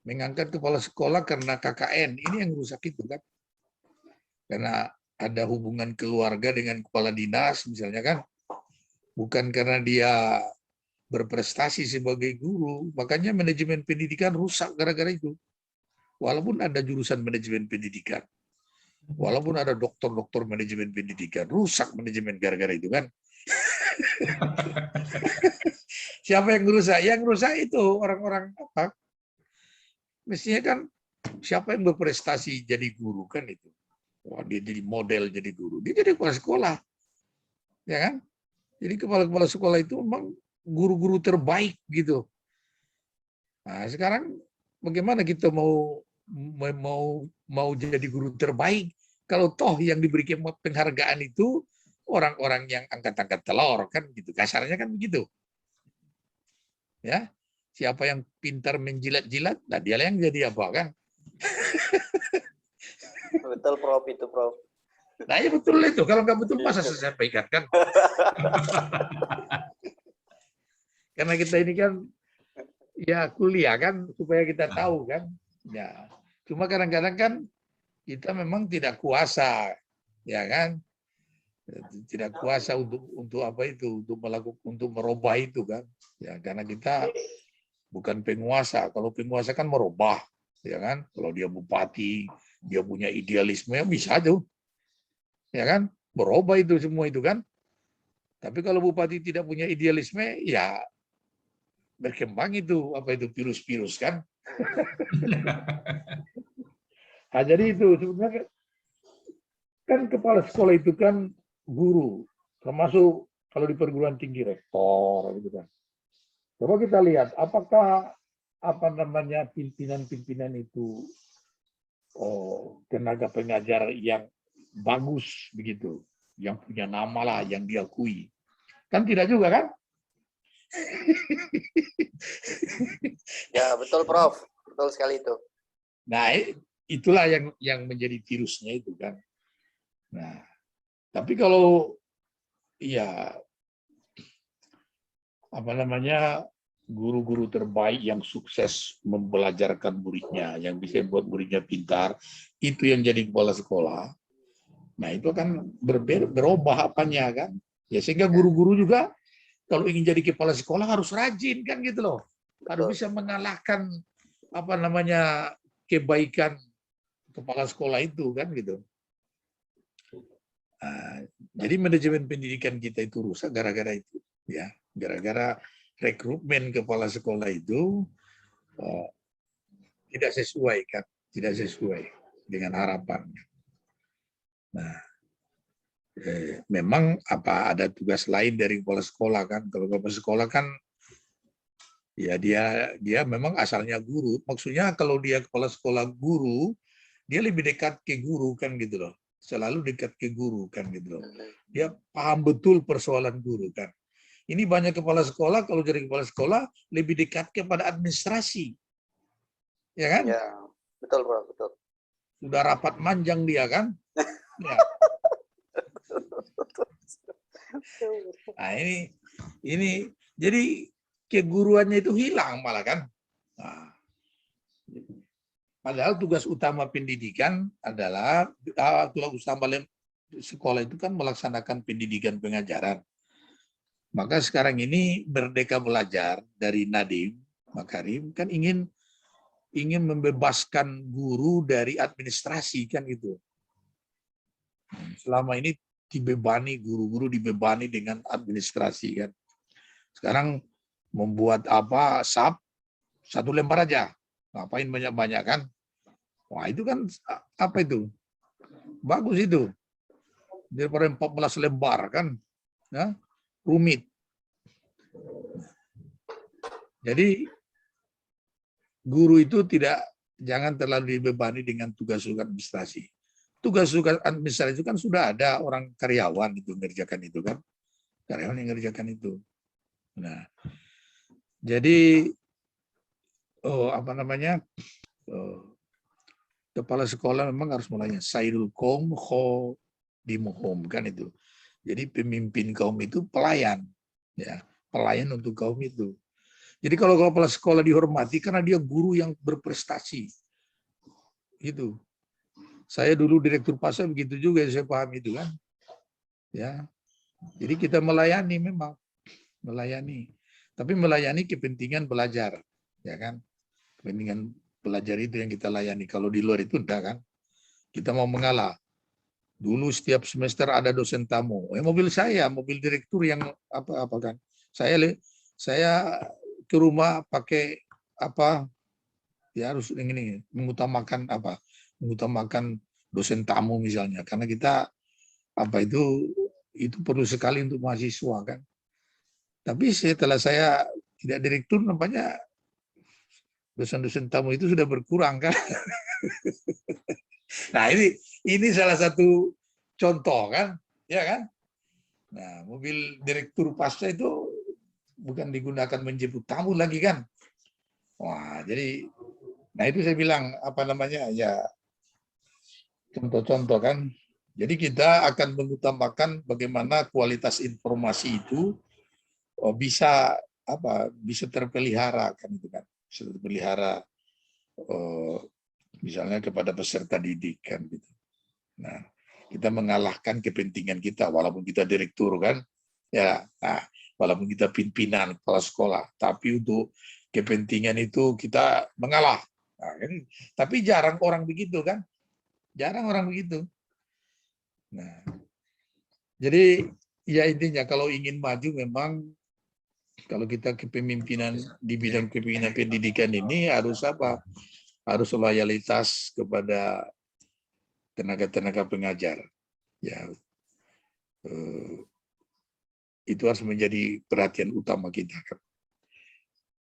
mengangkat kepala sekolah karena KKN, ini yang rusak itu kan, karena ada hubungan keluarga dengan kepala dinas misalnya kan, bukan karena dia berprestasi sebagai guru. Makanya manajemen pendidikan rusak gara-gara itu. Walaupun ada jurusan manajemen pendidikan, walaupun ada doktor manajemen pendidikan, rusak manajemen gara-gara itu kan. Siapa yang rusak? Yang rusak itu orang-orang apa? Mestinya kan siapa yang berprestasi jadi guru kan itu. Wah, dia jadi model jadi guru. Dia jadi kepala sekolah. Ya kan? Jadi kepala-kepala sekolah itu memang guru-guru terbaik gitu. Nah, sekarang bagaimana kita mau jadi guru terbaik kalau toh yang diberi penghargaan itu orang-orang yang angkat-angkat telur kan gitu, kasarnya kan begitu. Ya, siapa yang pintar menjilat-jilat, nah dia yang jadi apa kan? Betul Prof itu Prof. Nah ya betul itu, kalau nggak betul masa saya sampaikan kan? Karena kita ini kan ya kuliah kan supaya kita tahu kan. Ya, cuma kadang-kadang kan kita memang tidak kuasa, ya kan? Tidak kuasa untuk apa itu, untuk melakukan, untuk merubah itu kan? Ya, karena kita bukan penguasa. Kalau penguasa kan merubah, ya kan? Kalau dia bupati, dia punya idealisme, ya bisa tuh, ya kan? Merubah itu semua itu kan? Tapi kalau bupati tidak punya idealisme, ya berkembang itu apa itu virus-virus kan? Nah, jadi itu sebenarnya kan kepala sekolah itu kan guru, termasuk kalau di perguruan tinggi rektor gitu kan. Coba kita lihat apakah apa namanya pimpinan-pimpinan itu tenaga pengajar yang bagus begitu, yang punya nama lah, yang diakui. Kan tidak juga kan? Ya betul Prof, betul sekali itu. Nah, itulah yang menjadi virusnya itu kan. Nah, tapi kalau ya apa namanya guru-guru terbaik yang sukses membelajarkan muridnya, yang bisa buat muridnya pintar, itu yang jadi kepala sekolah. Nah, itu kan berubah apanya kan? Ya sehingga guru-guru juga kalau ingin jadi kepala sekolah harus rajin kan gitu loh. Harus bisa mengalahkan apa namanya kebaikan kepala sekolah itu kan gitu. Nah, jadi manajemen pendidikan kita itu rusak gara-gara itu, ya, gara-gara rekrutmen kepala sekolah itu tidak sesuai kan, tidak sesuai dengan harapan. Nah, memang apa ada tugas lain dari kepala sekolah kan? Kalau kepala sekolah kan, ya dia memang asalnya guru. Maksudnya kalau dia kepala sekolah guru, dia lebih dekat ke guru kan gitu loh. Selalu dekat ke guru kan gitu loh. Dia paham betul persoalan guru kan. Ini banyak kepala sekolah, kalau jadi kepala sekolah lebih dekat kepada administrasi. Ya kan? Ya, betul Prof, betul. Sudah rapat manjang dia kan? Ya. Nah, ini jadi keguruannya itu hilang malah kan. Nah, padahal tugas utama pendidikan adalah tugas utama sekolah itu kan melaksanakan pendidikan pengajaran. Maka sekarang ini Merdeka Belajar dari Nadiem Makarim kan ingin membebaskan guru dari administrasi kan gitu. Selama ini dibebani, guru-guru dibebani dengan administrasi kan. Sekarang membuat apa SAP satu lembar aja, ngapain banyak-banyak kan? Wah itu kan apa itu? Bagus itu. Daripada 14 lembar kan, ya, rumit. Jadi guru itu jangan terlalu dibebani dengan tugas-tugas administrasi. Tugas-tugas administrasi itu kan sudah ada orang karyawan itu mengerjakan itu kan, karyawan yang mengerjakan itu. Nah, jadi apa namanya kepala sekolah memang harus mulainya sairul kaum khodimuhum kan itu. Jadi pemimpin kaum itu pelayan, ya pelayan untuk kaum itu. Jadi kalau kepala sekolah dihormati karena dia guru yang berprestasi, itu. Saya dulu direktur pasar begitu juga, saya paham itu kan. Ya, jadi kita melayani memang, melayani. Tapi melayani kepentingan belajar, ya kan. Kepentingan belajar itu yang kita layani. Kalau di luar itu enggak kan. Kita mau mengalah. Dulu setiap semester ada dosen tamu. Mobil saya, mobil direktur yang apa kan. Saya ke rumah pakai apa? Ya harus ini mengutamakan apa? Mengutamakan dosen tamu misalnya, karena kita apa itu perlu sekali untuk mahasiswa kan. Tapi setelah saya tidak direktur, nampaknya dosen-dosen tamu itu sudah berkurang kan. Nah Ini salah satu contoh kan, ya kan? Nah, mobil direktur pasca itu bukan digunakan menjemput tamu lagi kan? Wah, jadi, nah itu saya bilang apa namanya ya contoh-contoh kan. Jadi kita akan mengutamakan bagaimana kualitas informasi itu bisa bisa terpelihara kan itu kan, bisa terpelihara misalnya kepada peserta didik kan gitu. Nah, kita mengalahkan kepentingan kita walaupun kita direktur kan, ya, nah, walaupun kita pimpinan kepala sekolah, tapi untuk kepentingan itu kita mengalah. Nah, kan, tapi jarang orang begitu kan, jarang orang begitu. Nah, jadi ya intinya kalau ingin maju memang kalau kita kepemimpinan di bidang kepemimpinan pendidikan ini harus apa? Harus loyalitas kepada tenaga-tenaga pengajar. Ya, itu harus menjadi perhatian utama kita.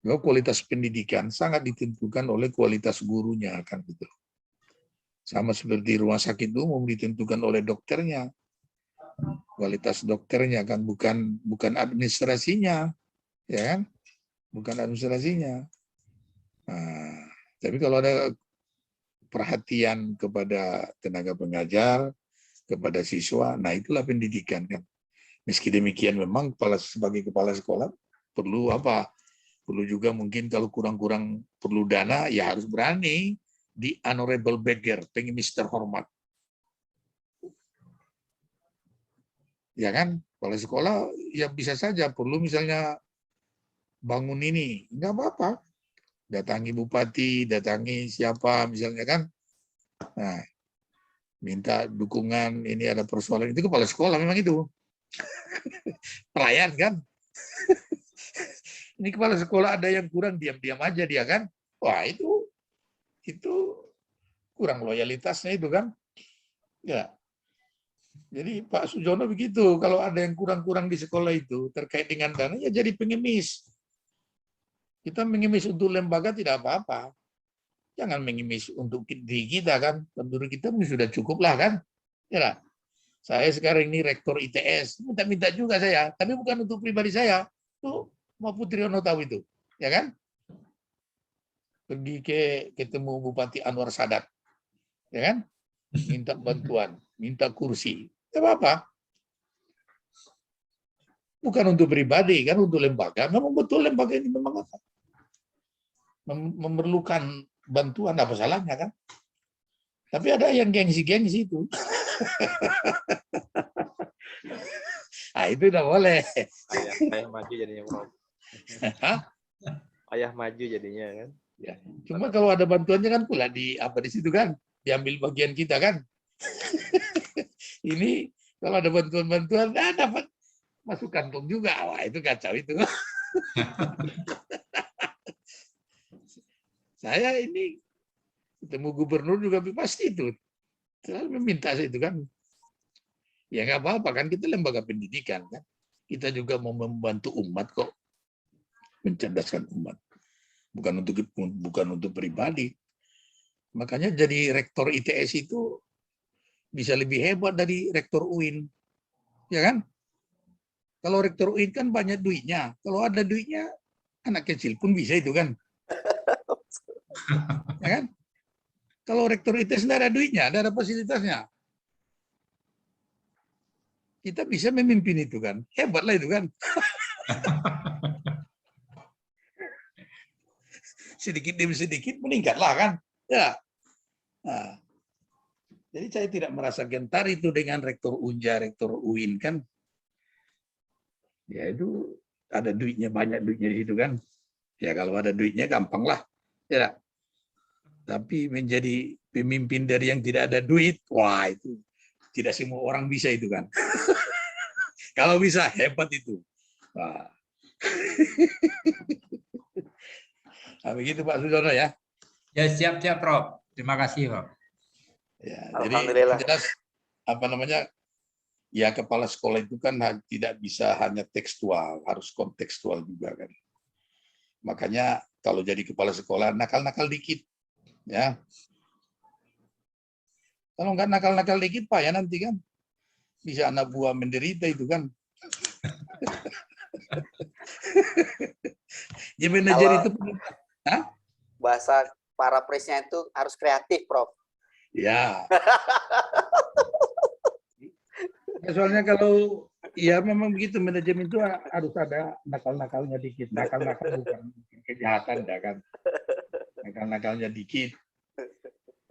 Kualitas pendidikan sangat ditentukan oleh kualitas gurunya kan gitu. Sama seperti rumah sakit umum ditentukan oleh dokternya. Kualitas dokternya kan bukan administrasinya, ya kan? Bukan administrasinya. Nah, tapi kalau ada perhatian kepada tenaga pengajar, kepada siswa, nah itulah pendidikan kan. Meski demikian memang sebagai kepala sekolah perlu apa? Perlu juga mungkin kalau kurang-kurang perlu dana, ya harus berani di honorable beggar, pengemis terhormat. Ya kan? Kepala sekolah ya bisa saja perlu misalnya bangun ini, nggak apa-apa. Datangi bupati, datangi siapa misalnya kan. Nah, minta dukungan, ini ada persoalan, itu kepala sekolah memang itu. Pelayan kan. Ini kepala sekolah ada yang kurang, diam-diam aja dia kan. Wah, itu kurang loyalitasnya itu kan. Ya. Jadi Pak Sujono begitu, kalau ada yang kurang-kurang di sekolah itu terkait dengan dana, ya jadi pengemis. Kita mengemis untuk lembaga tidak apa-apa. Jangan mengemis untuk diri kita kan. Menurut kita sudah cukup lah kan. Ya, saya sekarang ini rektor ITS, minta-minta juga saya, tapi bukan untuk pribadi saya. Tuh, mau Putriono tahu itu, ya kan? Pergi ketemu Bupati Anwar Sadat, ya kan? Minta bantuan, minta kursi, tidak apa-apa. Bukan untuk pribadi, kan untuk lembaga. Memang betul lembaga ini memang apa? Memerlukan bantuan, apa salahnya kan? Tapi ada yang gengsi-gengsi itu. Nah, itu tidak boleh. Ayah maju jadinya, Prof. Ayah maju jadinya kan. Ya. Cuma kalau ada bantuannya kan pula di situ kan, diambil bagian kita kan. Ini kalau ada bantuan-bantuan, dapat masuk kantong juga. Wah, itu kacau itu. Saya ini ketemu gubernur juga pasti itu. Selalu meminta saya itu kan. Ya nggak apa-apa kan, kita lembaga pendidikan kan. Kita juga mau membantu umat kok. Mencerdaskan umat. Bukan untuk pribadi. Makanya jadi rektor ITS itu bisa lebih hebat dari rektor UIN. Ya kan? Kalau rektor UIN kan banyak duitnya. Kalau ada duitnya, anak kecil pun bisa itu kan. Ya kan? Kalau rektor ITS tidak ada duitnya, tidak ada fasilitasnya. Kita bisa memimpin itu kan. Hebatlah itu kan. Sedikit demi sedikit meningkatlah kan. Ya. Nah, jadi saya tidak merasa gentar itu dengan rektor Unja, rektor UIN kan. Ya itu ada duitnya, banyak duitnya di situ kan. Ya kalau ada duitnya gampang lah. Ya. Tapi menjadi pemimpin dari yang tidak ada duit, wah itu tidak semua orang bisa itu kan. Kalau bisa hebat itu. Wah. Nah, begitu Pak Sudono ya. Ya, siap-siap, Prof. Terima kasih, Prof. Ya, jadi jelas apa namanya? Ya kepala sekolah itu kan tidak bisa hanya tekstual, harus kontekstual juga kan. Makanya kalau jadi kepala sekolah nakal-nakal dikit, ya. Kalau nggak nakal-nakal dikit Pak ya nanti kan bisa anak buah menderita itu kan. Ya manajer Kalau itu, hah? bahasa para presnya itu harus kreatif, Prof. Ya. Ya, soalnya kalau ya memang begitu manajemen itu harus ada nakal-nakalnya dikit. Nakal-nakal bukan kejahatan ya kan. Nakal-nakalnya dikit.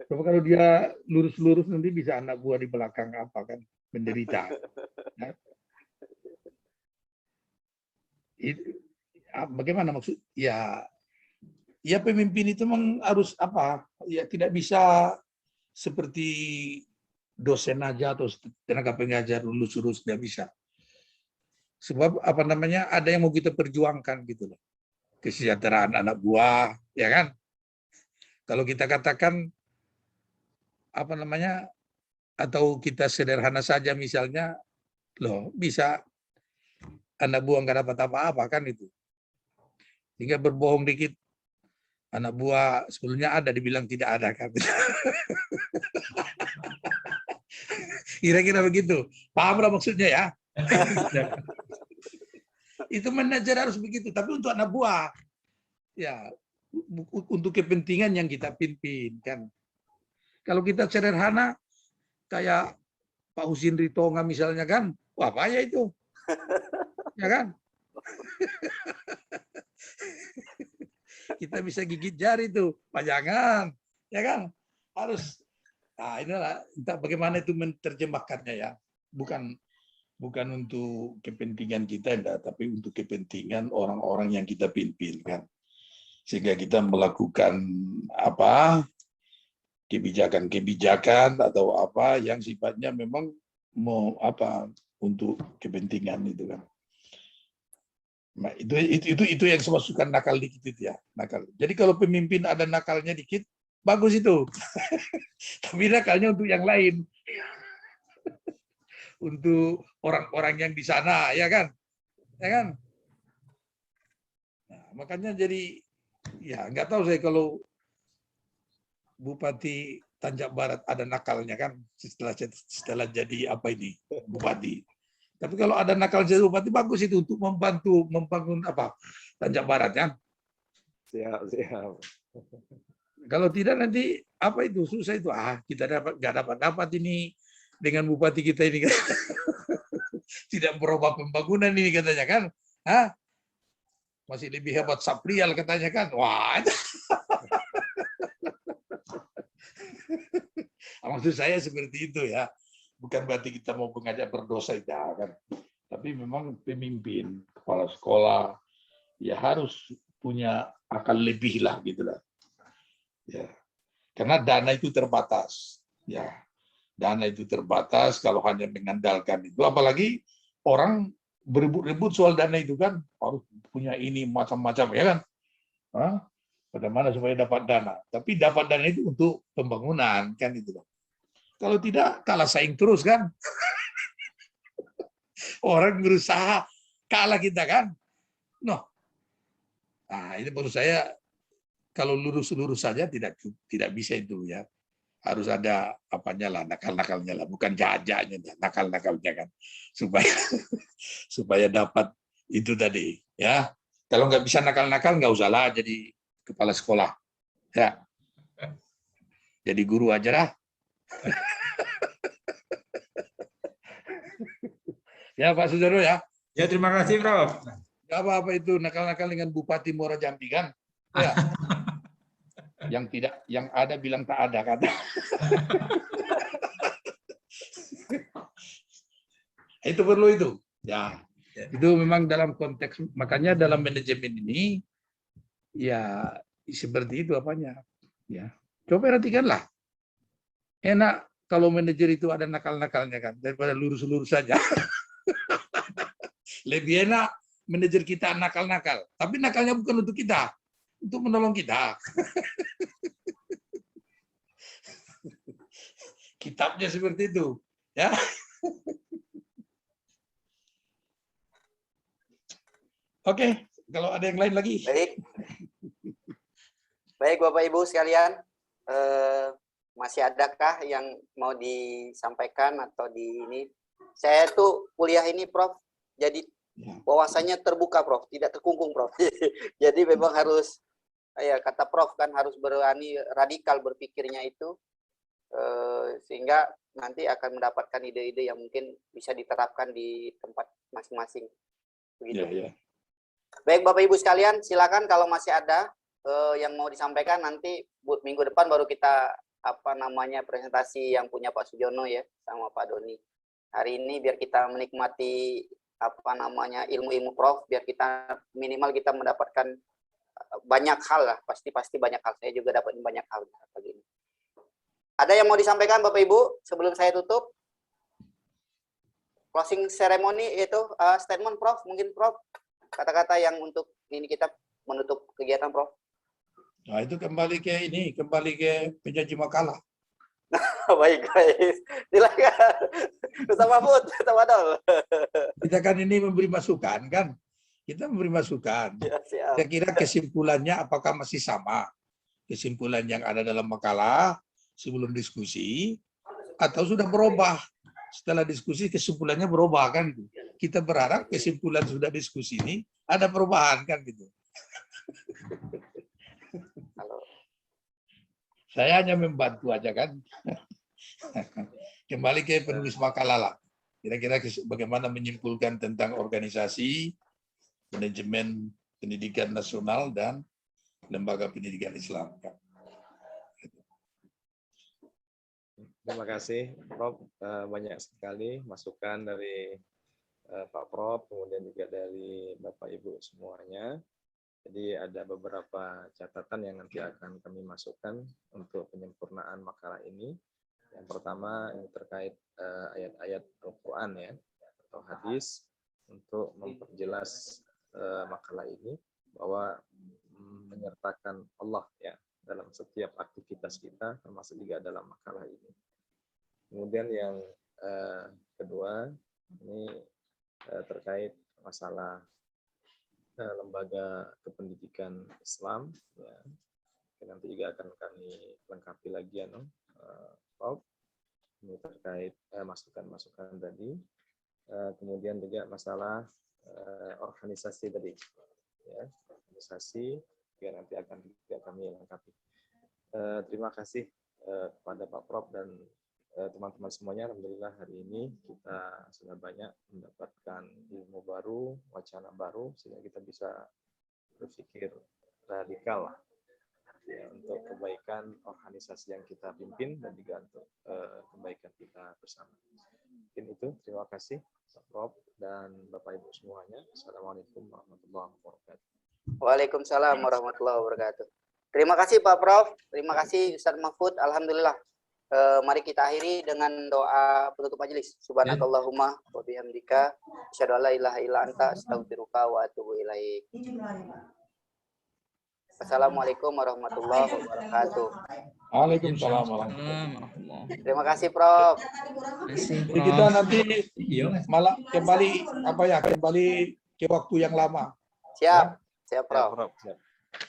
Coba kalau dia lurus-lurus nanti bisa anak buah di belakang apa kan menderita. Ya. Bagaimana maksud? Ya, ya pemimpin itu memang harus apa? Ya tidak bisa seperti dosen aja atau tenaga pengajar lurus-lurus, tidak bisa. Sebab apa namanya ada yang mau kita perjuangkan gitu loh, kesejahteraan anak buah, ya kan? Kalau kita katakan apa namanya atau kita sederhana saja misalnya, loh bisa anak buah nggak dapat apa-apa kan itu, hingga berbohong dikit anak buah sebelumnya ada dibilang tidak ada kan. Kira-kira begitu, paham lah maksudnya ya? Itu manajer harus begitu, tapi untuk anak buah ya untuk kepentingan yang kita pimpin kan. Kalau kita sederhana kayak Pak Husin Ritonga misalnya kan, wah payah itu, ya kan? Kita bisa gigit jari tuh, Pak jangan, ya kan? Harus. Nah inilah entah bagaimana itu menerjemahkannya ya, bukan untuk kepentingan kita enggak, tapi untuk kepentingan orang-orang yang kita pimpin kan. Sehingga kita melakukan apa kebijakan-kebijakan atau apa yang sifatnya memang mau apa untuk kepentingan itu kan. Nah, itu yang semasukan nakal dikit itu ya, nakal. Jadi kalau pemimpin ada nakalnya dikit, bagus itu. Tapi nakalnya untuk yang lain. Untuk orang-orang yang di sana, ya kan? Ya kan? Nah, makanya jadi ya nggak tahu saya kalau Bupati Tanjak Barat ada nakalnya kan setelah jadi apa ini bupati. Tapi kalau ada nakal jadi bupati bagus itu untuk membantu membangun apa Tanjak Barat kan. Siap. Kalau tidak nanti apa itu susah itu kita nggak dapat ini dengan bupati kita ini kan. Tidak berubah pembangunan ini katanya kan. Masih lebih hebat Saprial katanya kan. Wah. Maksud saya seperti itu ya. Bukan berarti kita mau mengajak berdosa ya kan. Tapi memang pemimpin, kepala sekolah ya harus punya akal lebih lah gitu lah. Ya. Karena dana itu terbatas. Ya. Dana itu terbatas kalau hanya mengandalkan itu, apalagi orang berebut-rebut soal dana itu kan harus punya ini macam-macam ya kan. Bagaimana supaya dapat dana? Tapi dapat dana itu untuk pembangunan kan itu loh. Kalau tidak kalah saing terus kan. Orang berusaha kalah kita kan. Nah ini menurut saya kalau lurus-lurus saja tidak bisa itu ya. Harus ada apanya lah, nakal-nakalnya lah, bukan jajannya, nakal-nakalnya kan, supaya dapat itu tadi ya. Kalau nggak bisa nakal-nakal nggak usah lah jadi kepala sekolah ya, jadi guru aja lah. Ya Pak Sudarno ya. Ya terima kasih Prof. Nggak apa-apa itu nakal-nakal dengan Bupati Muara Jambi kan ya. Yang ada bilang tak ada kan. Itu perlu itu. Ya. Itu memang dalam konteks, makanya dalam manajemen ini ya seperti itu apanya. Ya. Coba perhatikanlah. Enak kalau manajer itu ada nakal-nakalnya kan daripada lurus-lurus saja. Lebih enak manajer kita nakal-nakal, tapi nakalnya bukan untuk kita, untuk menolong kita. Kitabnya seperti itu, ya. Oke, kalau ada yang lain lagi. Baik. Baik Bapak Ibu sekalian, Masih adakah yang mau disampaikan atau di ini? Saya tuh kuliah ini, Prof. Jadi wawasannya terbuka, Prof. Tidak terkungkung, Prof. Jadi memang harus, ya kata Prof kan harus berani radikal berpikirnya itu, sehingga nanti akan mendapatkan ide-ide yang mungkin bisa diterapkan di tempat masing-masing. Begitu. Baik Bapak Ibu sekalian, silakan kalau masih ada yang mau disampaikan, nanti minggu depan baru kita presentasi yang punya Pak Sujono ya sama Pak Doni. Hari ini biar kita menikmati ilmu-ilmu Prof, biar kita minimal kita mendapatkan banyak hal lah, pasti banyak hal. Saya juga dapat banyak hal pagi ini. Ada yang mau disampaikan Bapak Ibu sebelum saya tutup? Closing ceremony itu statement Prof, mungkin Prof, kata-kata yang untuk ini kita menutup kegiatan Prof. Nah, itu kembali ke penyaji makalah. Baik. Silakan. Ustaz Mahfud, Ustaz Wadol. Kita kan ini memberi masukan kan? Kita memberi masukan. Ya, siap. Saya kira kesimpulannya apakah masih sama? Kesimpulan yang ada dalam makalah sebelum diskusi atau sudah berubah? Setelah diskusi kesimpulannya berubah kan? Kita berharap kesimpulan sudah diskusi ini ada perubahan kan gitu. Saya hanya membantu aja kan. Kembali ke penulis makalah lah. Kira-kira bagaimana menyimpulkan tentang organisasi, manajemen pendidikan nasional dan lembaga pendidikan Islam. Terima kasih Prof. Banyak sekali masukan dari Pak Prof, kemudian juga dari Bapak Ibu semuanya. Jadi ada beberapa catatan yang nanti akan kami masukkan untuk penyempurnaan makalah ini. Yang pertama ini terkait ayat-ayat Al-Quran ya, atau hadis, untuk memperjelas makalah ini bahwa menyertakan Allah ya dalam setiap aktivitas kita, termasuk juga dalam makalah ini. Kemudian yang kedua ini terkait masalah lembaga kependidikan Islam ya. Nanti juga akan kami lengkapi lagi ya Prof. Ini terkait masukan-masukan tadi. Kemudian juga masalah organisasi tadi ya, organisasi juga nanti akan juga kami lengkapi. Terima kasih kepada Pak Prof dan teman-teman semuanya. Alhamdulillah hari ini kita sudah banyak mendapatkan ilmu baru, wacana baru, sehingga kita bisa berpikir radikal lah, ya, untuk kebaikan organisasi yang kita pimpin dan juga untuk kebaikan kita bersama. Mungkin itu, terima kasih Pak Prof dan Bapak Ibu semuanya. Assalamualaikum warahmatullahi wabarakatuh. Waalaikumsalam warahmatullahi wabarakatuh. Terima kasih Pak Prof, terima kasih Ustaz Mahfud. Alhamdulillah. Mari kita akhiri dengan doa penutup majelis. Subhanakallahumma wa bihamdika asyhadu an la ilaha illa anta astaghfiruka wa atubu ilaik. Assalamualaikum warahmatullahi wabarakatuh. Waalaikumsalam warahmatullahi wabarakatuh. Terima kasih Prof. Jadi kita nanti malah kembali kembali ke waktu yang lama. Siap, siap Prof. Siap.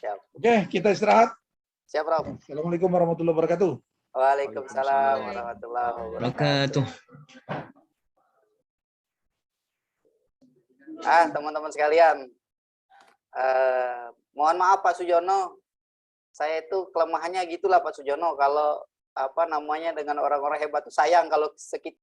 Siap. Oke, kita istirahat. Siap Prof. Assalamualaikum warahmatullahi wabarakatuh. Waalaikumsalam warahmatullahi wabarakatuh. Teman-teman sekalian, mohon maaf Pak Sujono, saya itu kelemahannya gitulah Pak Sujono, kalau dengan orang-orang hebat itu sayang kalau sekitar